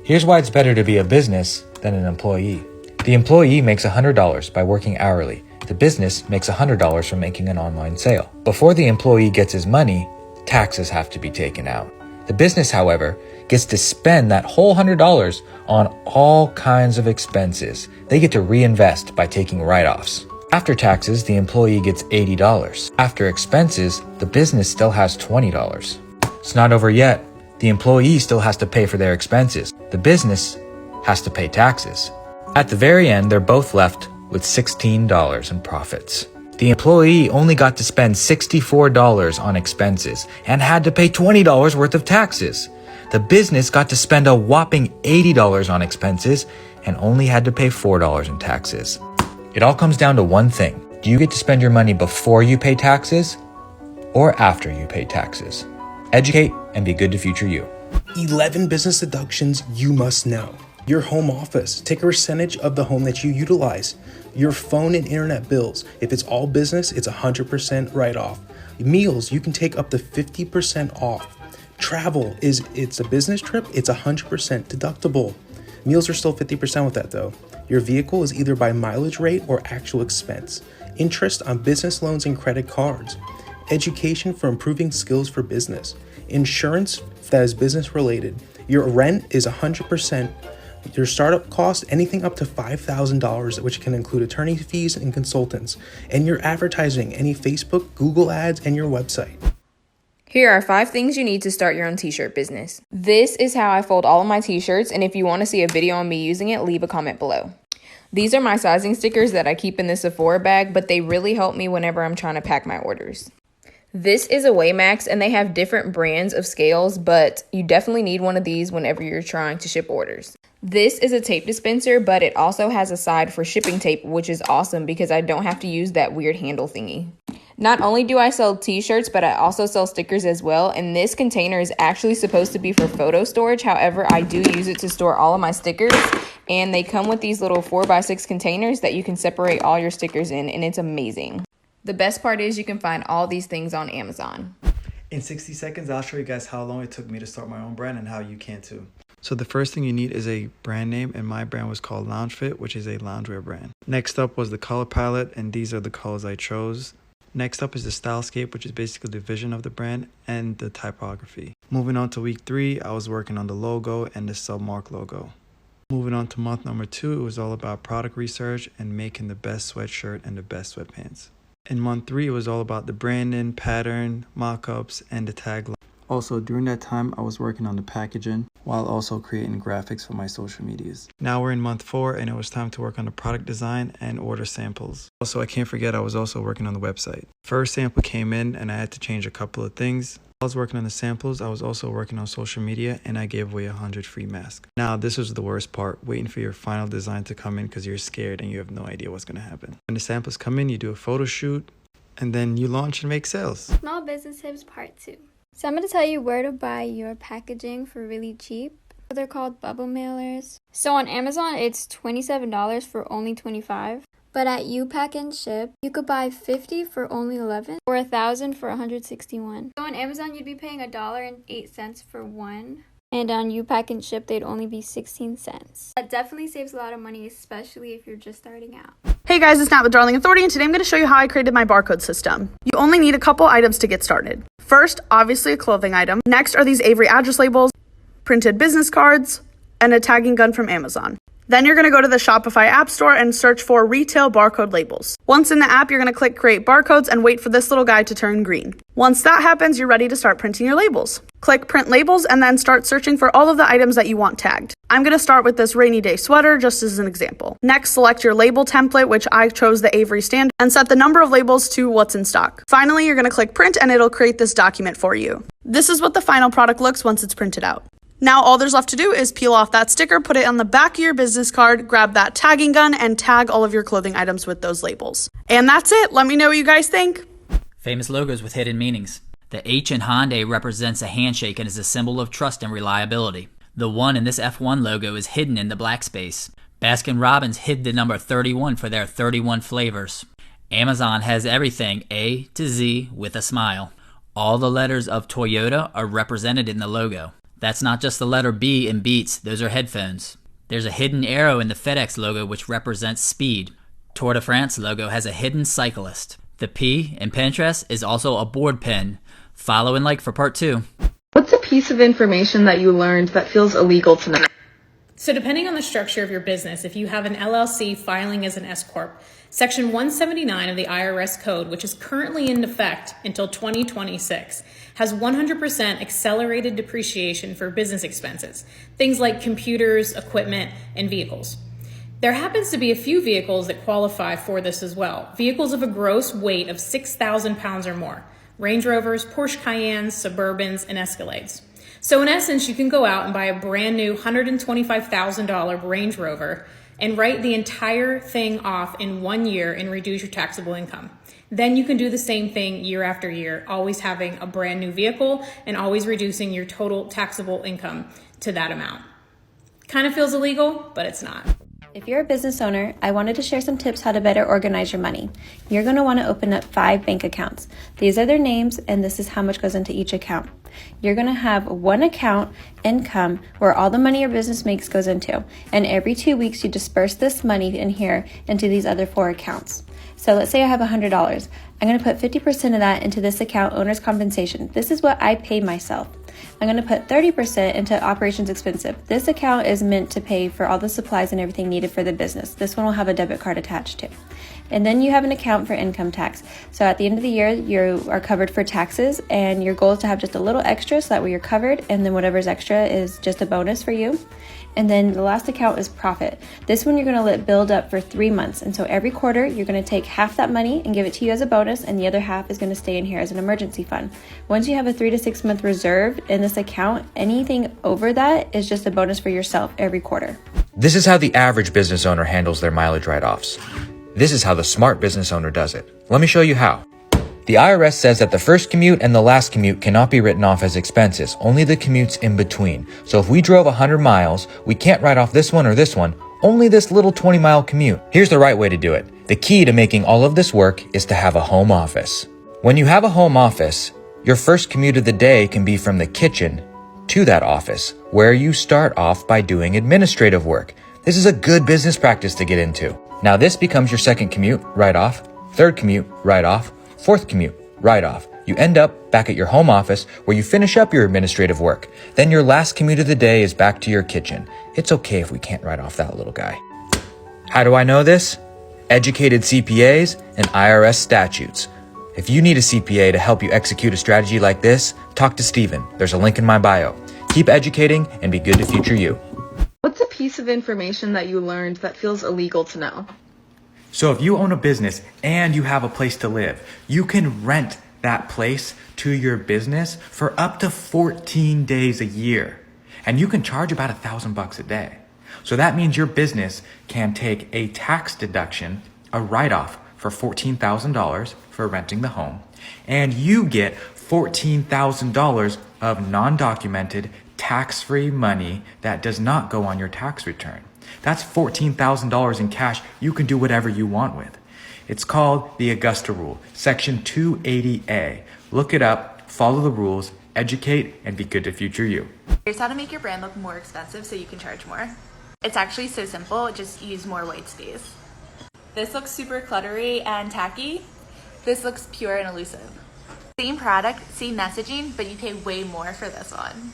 Here's why it's better to be a business than an employee. The employee makes $100 by working hourly. The business makes $100 from making an online sale. Before the employee gets his money, taxes have to be taken out. The business, however, gets to spend that whole $100 on all kinds of expenses. They get to reinvest by taking write-offs. After taxes, the employee gets $80. After expenses, the business still has $20. It's not over yet. The employee still has to pay for their expenses. The business has to pay taxes. At the very end, they're both left with $16 in profits. The employee only got to spend $64 on expenses and had to pay $20 worth of taxes. The business got to spend a whopping $80 on expenses and only had to pay $4 in taxes. It all comes down to one thing. Do you get to spend your money before you pay taxes or after you pay taxes? Educate and be good to future you. 11 business deductions you must know. Your home office, take a percentage of the home that you utilize. Your phone and internet bills, if it's all business, it's 100% write-off. Meals, you can take up to 50% off. Travel, it's a business trip, it's 100% deductible. Meals are still 50% with that though. Your vehicle is either by mileage rate or actual expense. Interest on business loans and credit cards. Education for improving skills for business. Insurance that is business related. Your rent is 100%. Your startup cost, anything up to $5,000, which can include attorney fees and consultants. And your advertising, any Facebook, Google ads, and your website. Here are 5 things you need to start your own t-shirt business. This is how I fold all of my t-shirts, and if you want to see a video on me using it, leave a comment below. These are my sizing stickers that I keep in this Sephora bag, but they really help me whenever I'm trying to pack my orders. This is a Weighmax, and they have different brands of scales, but you definitely need one of these whenever you're trying to ship orders. This is a tape dispenser, but it also has a side for shipping tape, which is awesome because I don't have to use that weird handle thingy. Not only do I sell t-shirts, but I also sell stickers as well, and this container is actually supposed to be for photo storage. However, I do use it to store all of my stickers, and they come with these little 4x6 containers that you can separate all your stickers in, and it's amazing. The best part is you can find all these things on Amazon. In 60 seconds, I'll show you guys how long it took me to start my own brand and how you can too. So the first thing you need is a brand name, and my brand was called LoungeFit, which is a loungewear brand. Next up was the color palette, and these are the colors I chose. Next up is the stylescape, which is basically the vision of the brand, and the typography. Moving on to week 3, I was working on the logo and the submark logo. Moving on to month number 2, it was all about product research and making the best sweatshirt and the best sweatpants. In month 3, it was all about the branding, pattern, mock-ups, and the tagline. Also, during that time, I was working on the packaging while also creating graphics for my social medias. Now we're in month 4, and it was time to work on the product design and order samples. Also, I can't forget I was also working on the website. First sample came in, and I had to change a couple of things. While I was working on the samples, I was also working on social media, and I gave away 100 free masks. Now, this was the worst part, waiting for your final design to come in because you're scared and you have no idea what's going to happen. When the samples come in, you do a photo shoot, and then you launch and make sales. Small Business Tips Part 2. So I'm going to tell you where to buy your packaging for really cheap. They're called bubble mailers. So on Amazon, it's $27 for only $25. But at U-Pack and Ship, you could buy 50 for only $11 or 1,000 for $161. So on Amazon, you'd be paying $1.08 for one. And on U-Pack and Ship, they'd only be 16 cents. That definitely saves a lot of money, especially if you're just starting out. Hey guys, it's Nat with Darling Authority, and today I'm going to show you how I created my barcode system. You only need a couple items to get started. First, obviously a clothing item. Next are these Avery address labels, printed business cards, and a tagging gun from Amazon. Then you're going to go to the Shopify App Store and search for retail barcode labels. Once in the app, you're going to click create barcodes and wait for this little guy to turn green. Once that happens, you're ready to start printing your labels. Click print labels and then start searching for all of the items that you want tagged. I'm going to start with this rainy day sweater just as an example. Next, select your label template, which I chose the Avery standard, and set the number of labels to what's in stock. Finally, you're going to click print and it'll create this document for you. This is what the final product looks once it's printed out. Now all there's left to do is peel off that sticker, put it on the back of your business card, grab that tagging gun, and tag all of your clothing items with those labels. And that's it. Let me know what you guys think. Famous logos with hidden meanings. The H in Hyundai represents a handshake and is a symbol of trust and reliability. The 1 in this F1 logo is hidden in the black space. Baskin-Robbins hid the number 31 for their 31 flavors. Amazon has everything A to Z with a smile. All the letters of Toyota are represented in the logo. That's not just the letter B in Beats, those are headphones. There's a hidden arrow in the FedEx logo which represents speed. Tour de France logo has a hidden cyclist. The P in Pinterest is also a board pin. Follow and like for part 2. What's a piece of information that you learned that feels illegal to know? So depending on the structure of your business, if you have an LLC filing as an S-Corp, Section 179 of the IRS Code, which is currently in effect until 2026, has 100% accelerated depreciation for business expenses, things like computers, equipment, and vehicles. There happens to be a few vehicles that qualify for this as well. Vehicles of a gross weight of 6,000 pounds or more. Range Rovers, Porsche Cayennes, Suburbans, and Escalades. So in essence, you can go out and buy a brand new $125,000 Range Rover and write the entire thing off in 1 year and reduce your taxable income. Then you can do the same thing year after year, always having a brand new vehicle and always reducing your total taxable income to that amount. Kind of feels illegal, but it's not. If you're a business owner, I wanted to share some tips how to better organize your money. You're going to want to open up 5 bank accounts. These are their names, and this is how much goes into each account. You're going to have one account, income, where all the money your business makes goes into. And every 2 weeks, you disperse this money in here into these other 4 accounts. So let's say I have $100. I'm going to put 50% of that into this account, owner's compensation. This is what I pay myself. I'm going to put 30% into operations expensive. This account is meant to pay for all the supplies and everything needed for the business. This one will have a debit card attached to. And then you have an account for income tax. So at the end of the year, you are covered for taxes, and your goal is to have just a little extra so that way you're covered, and then whatever's extra is just a bonus for you. And then the last account is profit. This one you're going to let build up for 3 months. And so every quarter, you're going to take half that money and give it to you as a bonus, and the other half is going to stay in here as an emergency fund. Once you have a 3 to 6 month reserve in this account, anything over that is just a bonus for yourself every quarter. This is how the average business owner handles their mileage write-offs. This is how the smart business owner does it. Let me show you how. The IRS says that the first commute and the last commute cannot be written off as expenses, only the commutes in between. So if we drove 100 miles, we can't write off this one or this one, only this little 20-mile commute. Here's the right way to do it. The key to making all of this work is to have a home office. When you have a home office, your first commute of the day can be from the kitchen to that office, where you start off by doing administrative work. This is a good business practice to get into. Now this becomes your second commute, write-off, third commute, write-off, fourth commute, write-off. You end up back at your home office where you finish up your administrative work. Then your last commute of the day is back to your kitchen. It's okay if we can't write off that little guy. How do I know this? Educated CPAs and IRS statutes. If you need a CPA to help you execute a strategy like this, talk to Steven. There's a link in my bio. Keep educating and be good to future you. What's a piece of information that you learned that feels illegal to know? So if you own a business and you have a place to live, you can rent that place to your business for up to 14 days a year. And you can charge about $1,000 a day. So that means your business can take a tax deduction, a write-off for $14,000 for renting the home. And you get $14,000 of non-documented tax-free money that does not go on your tax return. That's $14,000 in cash you can do whatever you want with. It's called the Augusta Rule, Section 280A. Look it up, follow the rules, educate, and be good to future you. Here's how to make your brand look more expensive so you can charge more. It's actually so simple, just use more white space. This looks super cluttery and tacky. This looks pure and elusive. Same product, same messaging, but you pay way more for this one.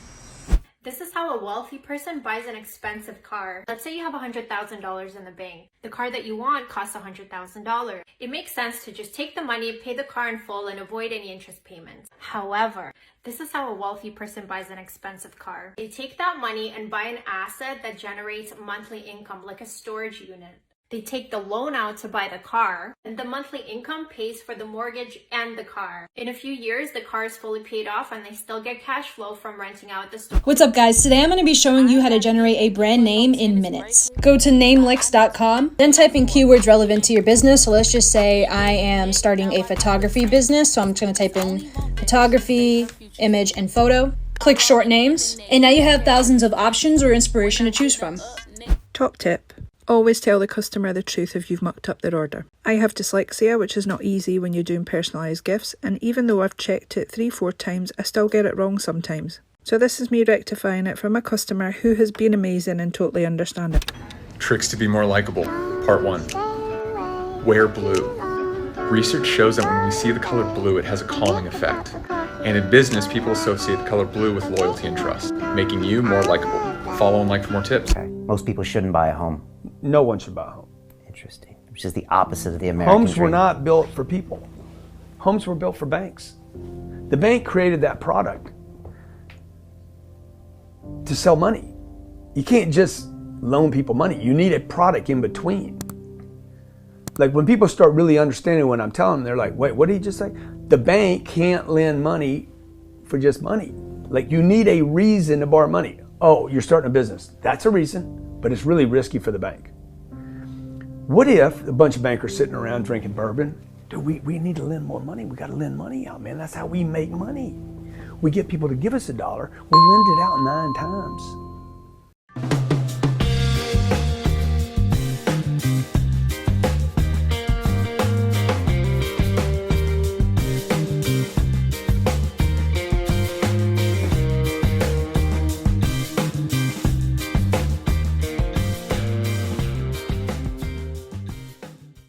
This is how a wealthy person buys an expensive car. Let's say you have $100,000 in the bank. The car that you want costs $100,000. It makes sense to just take the money, pay the car in full, and avoid any interest payments. However, this is how a wealthy person buys an expensive car. They take that money and buy an asset that generates monthly income, like a storage unit. They take the loan out to buy the car, and the monthly income pays for the mortgage and the car. In a few years, the car is fully paid off and they still get cash flow from renting out the store. What's up, guys? Today I'm going to be showing you how to generate a brand name in minutes. Go to namelix.com, then type in keywords relevant to your business. So let's just say I am starting a photography business. So I'm just going to type in photography, image, and photo. Click short names, and now you have thousands of options or inspiration to choose from. Top tip. Always tell the customer the truth if you've mucked up their order. I have dyslexia, which is not easy when you're doing personalised gifts, and even though I've checked it 3-4 times, I still get it wrong sometimes. So this is me rectifying it from a customer who has been amazing and totally understanding. Tricks to be more likable. Part 1. Wear blue. Research shows that when we see the color blue, it has a calming effect. And in business, people associate the color blue with loyalty and trust, making you more likable. Follow and like for more tips. Okay. Most people shouldn't buy a home. No one should buy a home. Interesting. Which is the opposite of the American Homes dream. were not built for people. Homes were built for banks. The bank created that product to sell money. You can't just loan people money. You need a product in between. Like when people start really understanding what I'm telling them, they're like, wait, what did he just say? The bank can't lend money for just money. Like you need a reason to borrow money. Oh, you're starting a business. That's a reason, but it's really risky for the bank. What if a bunch of bankers sitting around drinking bourbon? Dude, we need to lend more money. We got to lend money out, man. That's how we make money. We get people to give us $1. We lend it out 9 times.